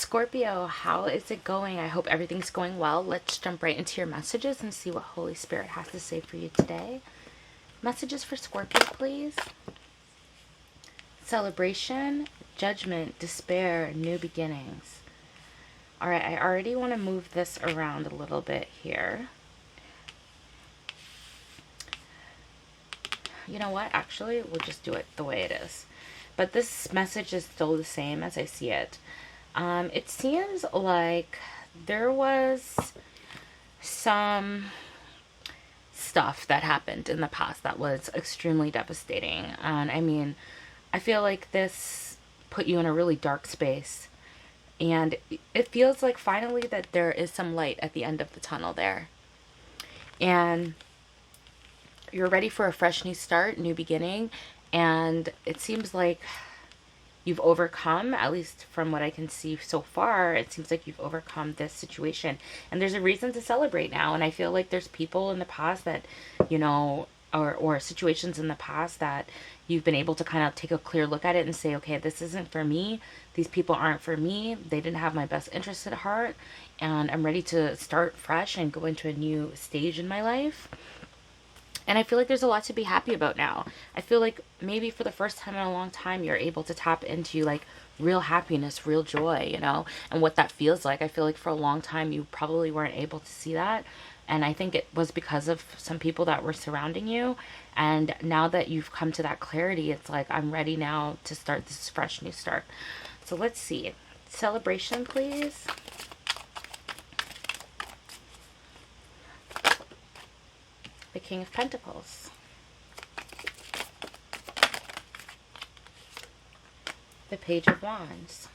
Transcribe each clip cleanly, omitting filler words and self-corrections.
Scorpio, how is it going? I hope everything's going well. Let's jump right into your messages and see what Holy Spirit has to say for you today. Messages for Scorpio, please. Celebration, judgment, despair, new beginnings. All right, I already want to move this around a little bit here. You know what? Actually, we'll just do it the way it is. But this message is still the same as I see it. It seems like there was some stuff that happened in the past that was extremely devastating. And I mean, I feel like this put you in a really dark space. And it feels like finally that there is some light at the end of the tunnel there. And you're ready for a fresh new start, new beginning. And it seems like you've overcome, at least from what I can see so far, it seems like you've overcome this situation. And there's a reason to celebrate now. And I feel like there's people in the past that, you know, or situations in the past that you've been able to kind of take a clear look at it and say, okay, this isn't for me. These people aren't for me. They didn't have my best interest at heart. And I'm ready to start fresh and go into a new stage in my life. And I feel like there's a lot to be happy about now. I feel like maybe for the first time in a long time, you're able to tap into like real happiness, real joy, you know, and what that feels like. I feel like for a long time, you probably weren't able to see that. And I think it was because of some people that were surrounding you. And now that you've come to that clarity, it's like, I'm ready now to start this fresh new start. So let's see. Celebration, please. The King of Pentacles. The Page of Wands.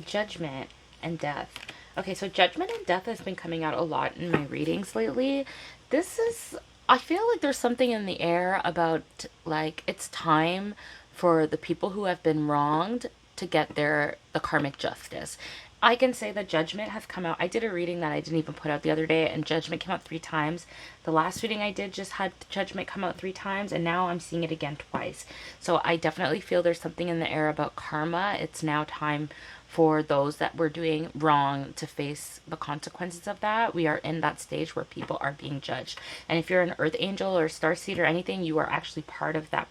Judgment and Death. Okay, so Judgment and Death has been coming out a lot in my readings lately. This is, I feel like there's something in the air about like it's time for the people who have been wronged to get the karmic justice. I can say that Judgment has come out. I did a reading that I didn't even put out the other day, and Judgment came out 3 times. The last reading I did just had Judgment come out 3 times, and now I'm seeing it again twice. So I definitely feel there's something in the air about karma. It's now time for those that were doing wrong to face the consequences of that. We are in that stage where people are being judged. And if you're an earth angel or starseed or anything, you are actually part of that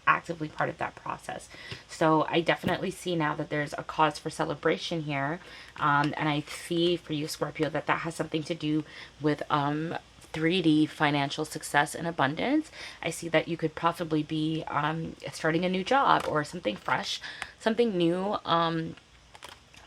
actively part of that process. So I definitely see now that there's a cause for celebration here. And I see for you, Scorpio, that has something to do with 3D financial success and abundance. I see that you could possibly be starting a new job or something fresh, something new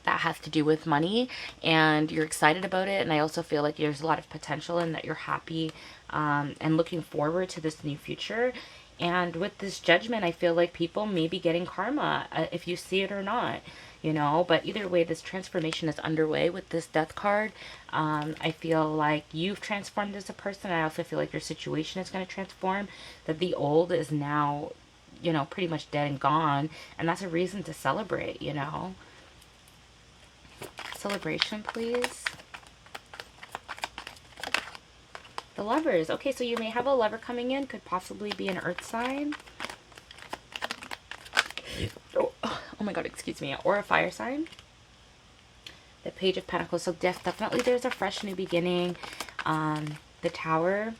that has to do with money, and you're excited about it. And I also feel like there's a lot of potential and that you're happy and looking forward to this new future. And with this Judgment, I feel like people may be getting karma if you see it or not, you know. But either way, this transformation is underway with this Death card. I feel like you've transformed as a person. I also feel like your situation is going to transform, that the old is now, you know, pretty much dead and gone. And that's a reason to celebrate, you know. Celebration, please. The Lovers. Okay, so you may have a lover coming in. Could possibly be an earth sign. Oh my god, excuse me. Or a fire sign. The Page of Pentacles. So definitely there's a fresh new beginning. The Tower.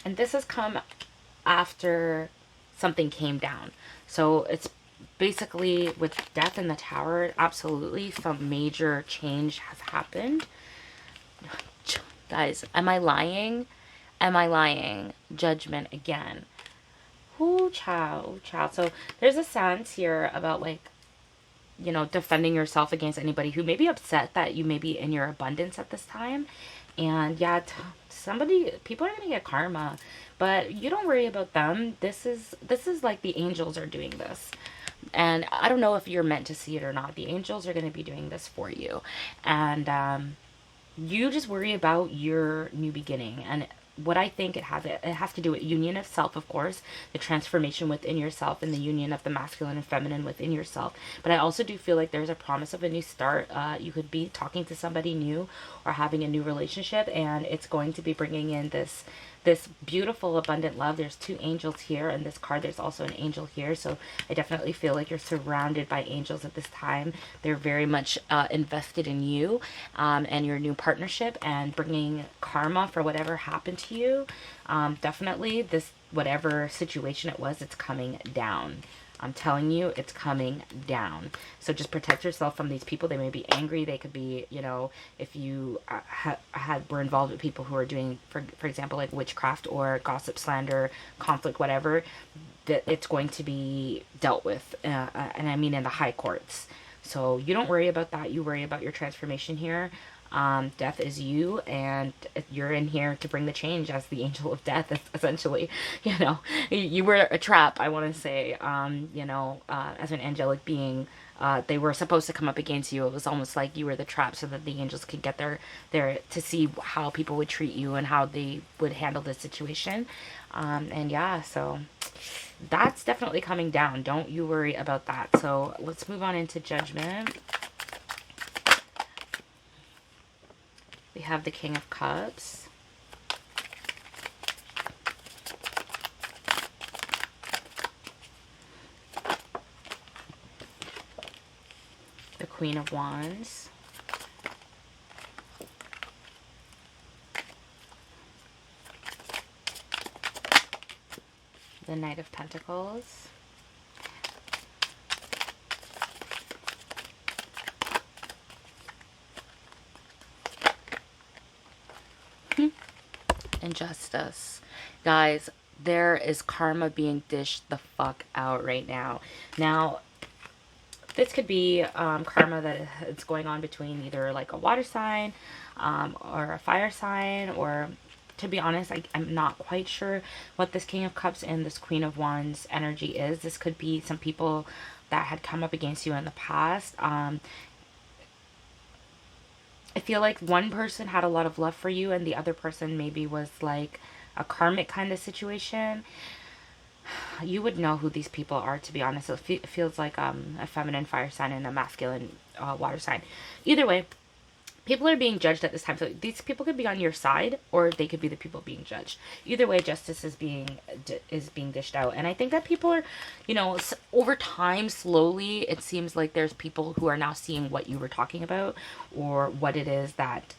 And this has come after something came down. So it's basically with Death in the Tower, absolutely some major change has happened. Guys, am I lying? Am I lying? Judgment again. Ooh, child, ooh, child. So there's a sense here about, like, you know, defending yourself against anybody who may be upset that you may be in your abundance at this time. And yeah, people are gonna get karma, but you don't worry about them. This is like the angels are doing this. And I don't know if you're meant to see it or not. The angels are going to be doing this for you. And you just worry about your new beginning. And what I think it has to do with union of self, of course, the transformation within yourself and the union of the masculine and feminine within yourself. But I also do feel like there's a promise of a new start. You could be talking to somebody new or having a new relationship, and it's going to be bringing in this this beautiful abundant love. There's two angels here in this card. There's also an angel here, so I definitely feel like you're surrounded by angels at this time. They're very much invested in you and your new partnership, and bringing karma for whatever happened to you. Definitely this, whatever situation it was, it's coming down. I'm telling you, it's coming down. So just protect yourself from these people. They may be angry. They could be, you know, if you were involved with people who are doing, for example, like witchcraft or gossip, slander, conflict, whatever, that it's going to be dealt with. And I mean in the high courts. So you don't worry about that. You worry about your transformation here. Death is you, and you're in here to bring the change as the angel of death, essentially. You know, you were a trap, I want to say, you know, as an angelic being. They were supposed to come up against you. It was almost like you were the trap so that the angels could get there to see how people would treat you and how they would handle the situation. And yeah, so that's definitely coming down. Don't you worry about that. So let's move on into Judgment. We have the King of Cups. The Queen of Wands. The Knight of Pentacles. Injustice. Guys, there is karma being dished the fuck out right now. Now, this could be karma that it's going on between either like a water sign or a fire sign, or to be honest, I'm not quite sure what this King of Cups and this Queen of Wands energy is. This could be some people that had come up against you in the past. I feel like one person had a lot of love for you and the other person maybe was like a karmic kind of situation. You would know who these people are, to be honest. It feels like a feminine fire sign and a masculine water sign. Either way, people are being judged at this time. So these people could be on your side, or they could be the people being judged. Either way, justice is being dished out. And I think that people are, you know, over time, slowly, it seems like there's people who are now seeing what you were talking about, or what it is that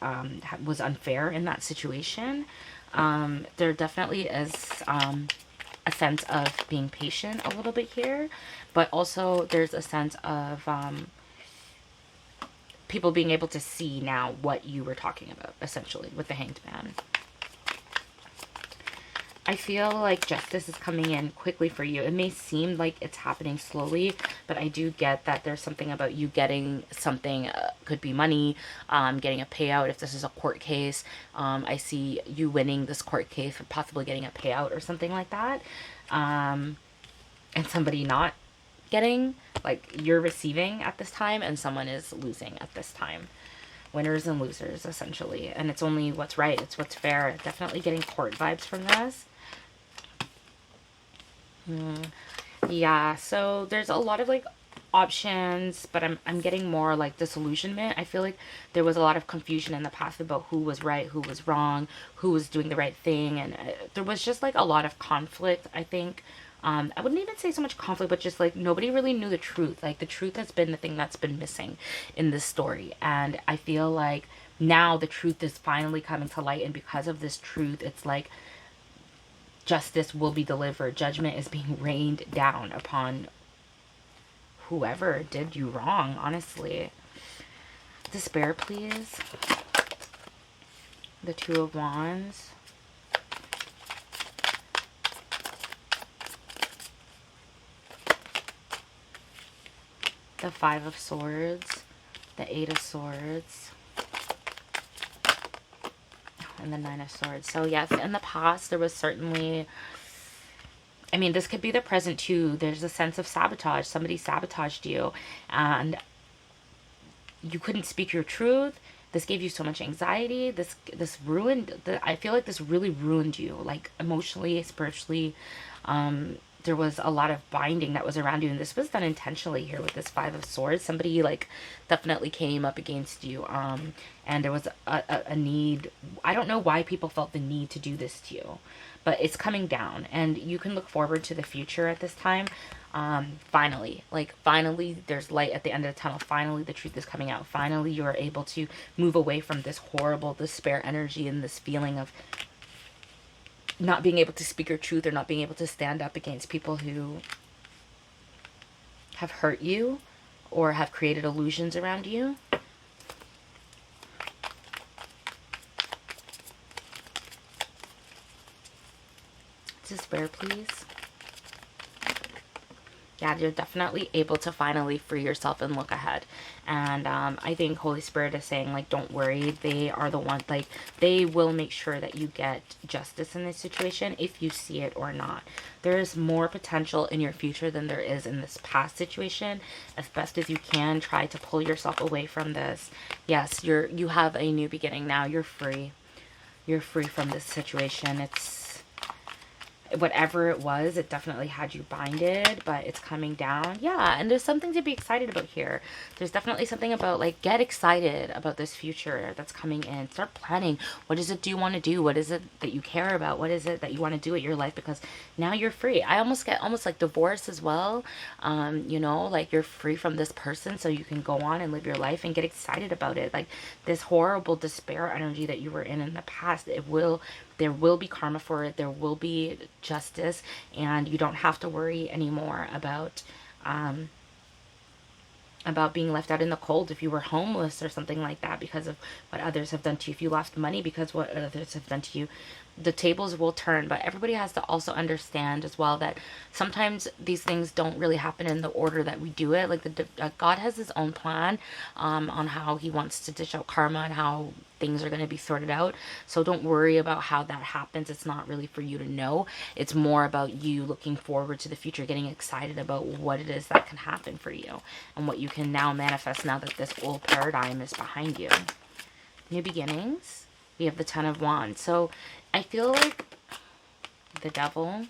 was unfair in that situation. There definitely is a sense of being patient a little bit here, but also there's a sense of people being able to see now what you were talking about, essentially, with the Hanged Man. I feel like justice is coming in quickly for you. It may seem like it's happening slowly, but I do get that there's something about you getting something, could be money, getting a payout if this is a court case. I see you winning this court case, or possibly getting a payout or something like that. And somebody not getting, like, you're receiving at this time and someone is losing at this time. Winners and losers, essentially. And it's only what's right, it's what's fair. Definitely getting court vibes from this. Yeah, so there's a lot of like options, but I'm getting more like disillusionment. I feel like there was a lot of confusion in the past about who was right, who was wrong, who was doing the right thing, and there was just like a lot of conflict, I think. I wouldn't even say so much conflict, but just like nobody really knew the truth. Like the truth has been the thing that's been missing in this story. And I feel like now the truth is finally coming to light. And because of this truth, it's like justice will be delivered. Judgment is being rained down upon whoever did you wrong, honestly. Despair, please. The Two of Wands. The Five of Swords, the Eight of Swords, and the Nine of Swords. So yes, in the past there was certainly, I mean, this could be the present too. There's a sense of sabotage. Somebody sabotaged you and you couldn't speak your truth. This gave you so much anxiety. This ruined, I feel like this really ruined you, like emotionally, spiritually. there was a lot of binding that was around you, and this was done intentionally here with this Five of Swords. Somebody like definitely came up against you, and there was a need. I don't know why people felt the need to do this to you, but it's coming down, and you can look forward to the future at this time. Finally, like finally there's light at the end of the tunnel. Finally the truth is coming out. Finally you are able to move away from this horrible despair energy and this feeling of not being able to speak your truth, or not being able to stand up against people who have hurt you or have created illusions around you. Despair, please. Yeah, you're definitely able to finally free yourself and look ahead. And I think Holy Spirit is saying, like, don't worry. They are the ones, like, they will make sure that you get justice in this situation, if you see it or not. There is more potential in your future than there is in this past situation. As best as you can, try to pull yourself away from this. Yes, you have a new beginning now. You're free. You're free from this situation. It's whatever it was, it definitely had you binded, but it's coming down. Yeah, and there's something to be excited about here. There's definitely something about, like, get excited about this future that's coming in. Start planning. What is it do you want to do? What is it that you care about? What is it that you want to do with your life? Because now you're free. I almost get like divorce as well. You know, like you're free from this person, so you can go on and live your life and get excited about it. Like this horrible despair energy that you were in the past, there will be karma for it. There will be justice, and you don't have to worry anymore about being left out in the cold if you were homeless or something like that because of what others have done to you. If you lost money because what others have done to you, the tables will turn. But everybody has to also understand as well that sometimes these things don't really happen in the order that we do it. Like God has his own plan on how he wants to dish out karma and how things are going to be sorted out. So don't worry about how that happens. It's not really for you to know. It's more about you looking forward to the future, getting excited about what it is that can happen for you and what you can now manifest now that this old paradigm is behind you. New beginnings. We have the Ten of Wands. So I feel like the Devil.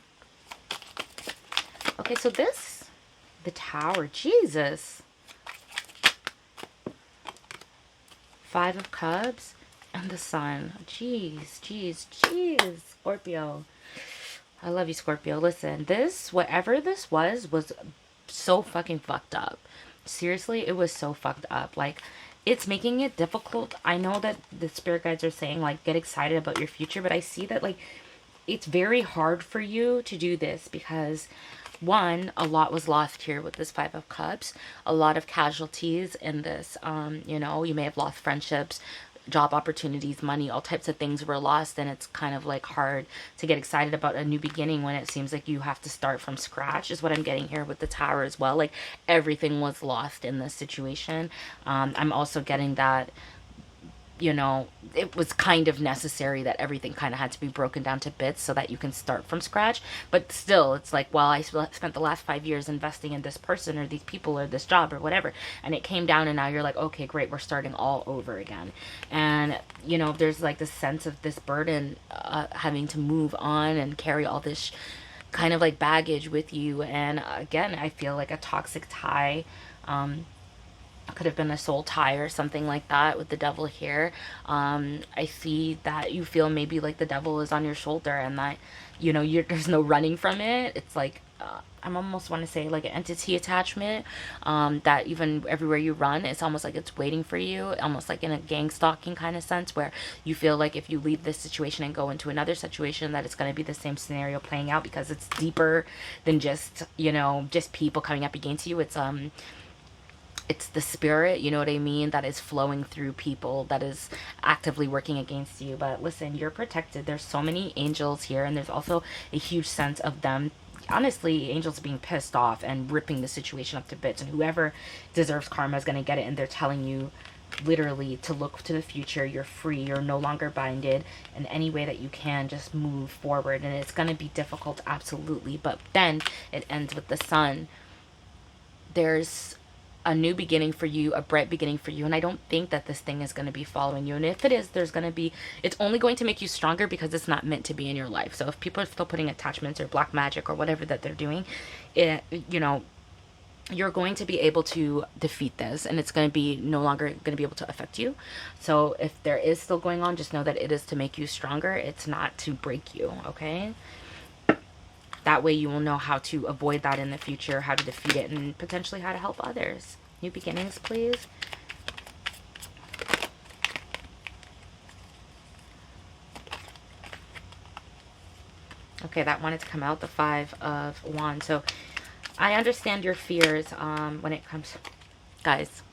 Okay, so the Tower. Jesus. Five of Cups. And the Sun. Jeez. Scorpio. I love you, Scorpio. Listen, whatever this was so fucking fucked up. Seriously, it was so fucked up. Like, it's making it difficult. I know that the spirit guides are saying, like, get excited about your future, but I see that, like, it's very hard for you to do this because, one, a lot was lost here with this Five of Cups. A lot of casualties in this. You know, you may have lost friendships, job opportunities, money, all types of things were lost, and it's kind of like hard to get excited about a new beginning when it seems like you have to start from scratch, is what I'm getting here with the Tower as well. Like everything was lost in this situation. I'm also getting that, you know, it was kind of necessary that everything kind of had to be broken down to bits so that you can start from scratch. But still, it's like, well, I spent the last 5 years investing in this person or these people or this job or whatever, and it came down, and now you're like, okay, great, we're starting all over again. And, you know, there's like this sense of this burden, having to move on and carry all this kind of like baggage with you. And again, I feel like a toxic tie, could have been a soul tie or something like that with the Devil here. I see that you feel maybe like the Devil is on your shoulder, and that, you know, there's no running from it. It's like, I almost want to say like an entity attachment, that even everywhere you run, it's almost like it's waiting for you, almost like in a gang stalking kind of sense, where you feel like if you leave this situation and go into another situation, that it's going to be the same scenario playing out, because it's deeper than just, you know, just people coming up against you. It's the spirit, you know what I mean, that is flowing through people, that is actively working against you. But listen, you're protected. There's so many angels here, and there's also a huge sense of them, honestly, angels being pissed off and ripping the situation up to bits, and whoever deserves karma is going to get it. And they're telling you literally to look to the future. You're free. You're no longer binded. In any way that you can, just move forward. And it's going to be difficult, absolutely, but then it ends with the Sun. There's a new beginning for you, a bright beginning for you. And I don't think that this thing is going to be following you. And if it is, there's going to be, it's only going to make you stronger because it's not meant to be in your life. So if people are still putting attachments or black magic or whatever that they're doing, it, you know, you're going to be able to defeat this, and it's going to be no longer going to be able to affect you. So if there is still going on, just know that it is to make you stronger. It's not to break you, okay? That way you will know how to avoid that in the future, how to defeat it, and potentially how to help others. New beginnings, please. Okay, that wanted to come out, the Five of Wands. So I understand your fears when it comes, guys.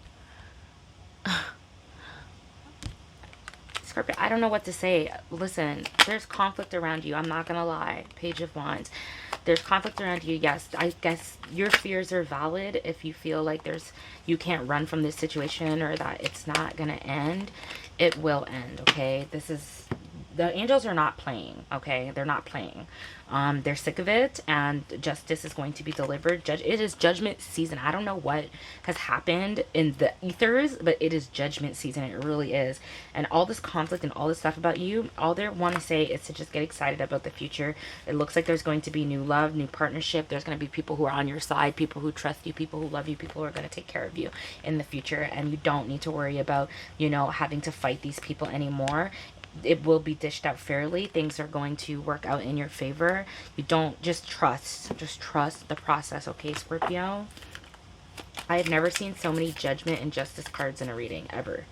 Scorpio, I don't know what to say. Listen, there's conflict around you. I'm not going to lie. Page of Wands. There's conflict around you. Yes, I guess your fears are valid if you feel like you can't run from this situation or that it's not going to end. It will end, okay? The angels are not playing, okay? They're not playing. They're sick of it, and justice is going to be delivered. It is judgment season. I don't know what has happened in the ethers, but it is judgment season. It really is. And all this conflict and all this stuff about you, all they want to say is to just get excited about the future. It looks like there's going to be new love, new partnership. There's going to be people who are on your side, people who trust you, people who love you, people who are going to take care of you in the future. And you don't need to worry about, you know, having to fight these people anymore. It will be dished out fairly. Things are going to work out in your favor. You don't, just trust the process, okay, Scorpio? I have never seen so many judgment and justice cards in a reading ever.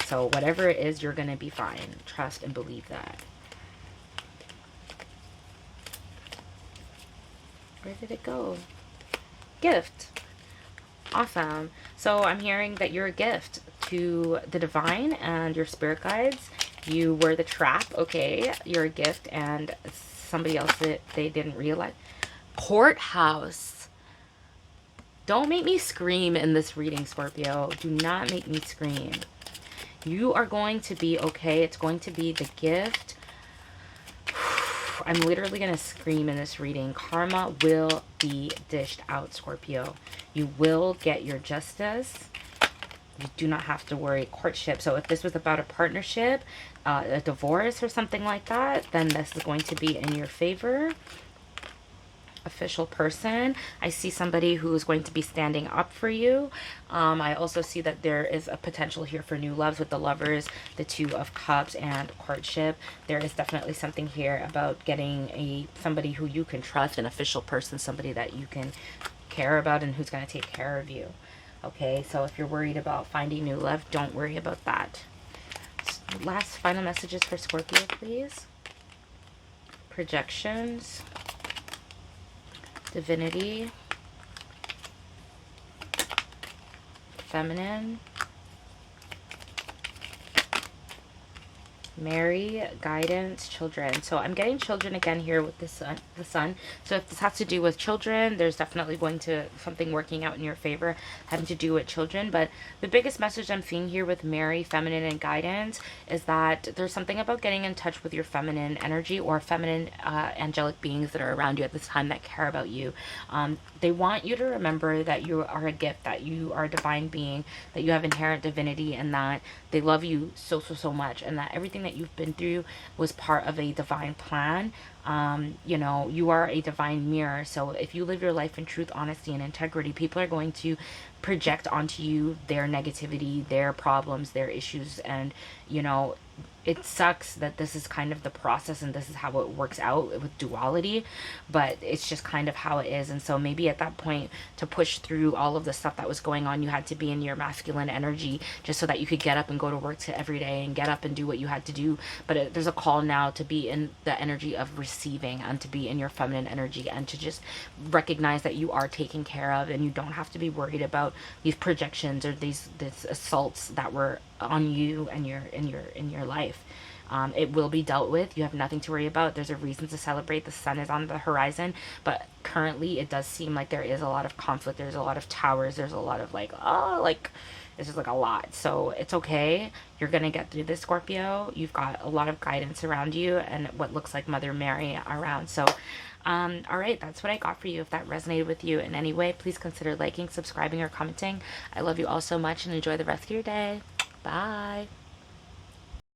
So whatever it is, you're going to be fine. Trust and believe that. Where did it go? Gift. Awesome. So I'm hearing that you're a gift to the divine and your spirit guides. You were the trap, okay? You're a gift, and somebody else that they didn't realize. Courthouse. Don't make me scream in this reading, Scorpio. Do not make me scream. You are going to be okay. It's going to be the gift. I'm literally going to scream in this reading. Karma will be dished out, Scorpio. You will get your justice. You do not have to worry. Courtship. So if this was about a partnership, a divorce or something like that, then this is going to be in your favor. Official person. I see somebody who is going to be standing up for you. I also see that there is a potential here for new loves with the Lovers, the Two of Cups, and courtship. There is definitely something here about getting somebody who you can trust, an official person, somebody that you can care about and who's going to take care of you. Okay, so if you're worried about finding new love, don't worry about that. Last final messages for Scorpio, please. Projections. Divinity. Feminine. Mary, guidance, children. So I'm getting children again here with the sun. So if this has to do with children, there's definitely going to something working out in your favor having to do with children. But the biggest message I'm seeing here with Mary, feminine, and guidance is that there's something about getting in touch with your feminine energy or feminine angelic beings that are around you at this time that care about you. They want you to remember that you are a gift, that you are a divine being, that you have inherent divinity, and that they love you so much, and that everything that you've been through was part of a divine plan. You know, you are a divine mirror. So if you live your life in truth, honesty, and integrity, people are going to project onto you their negativity, their problems, their issues. And, you know, it sucks that this is kind of the process and this is how it works out with duality, but it's just kind of how it is. And so maybe at that point, to push through all of the stuff that was going on, you had to be in your masculine energy just so that you could get up and go to work every day and get up and do what you had to do. But there's a call now to be in the energy of receiving and to be in your feminine energy and to just recognize that you are taken care of, and you don't have to be worried about these projections or these assaults that were on you and in your life. It will be dealt with. You have nothing to worry about. There's a reason to celebrate. The sun is on the horizon, but currently it does seem like there is a lot of conflict. There's a lot of towers. There's a lot of it's just like a lot. So it's okay. You're gonna get through this, Scorpio. You've got a lot of guidance around you and what looks like Mother Mary around. So All right, that's what I got for you. If that resonated with you in any way, please consider liking, subscribing, or commenting. I love you all so much and enjoy the rest of your day. Bye.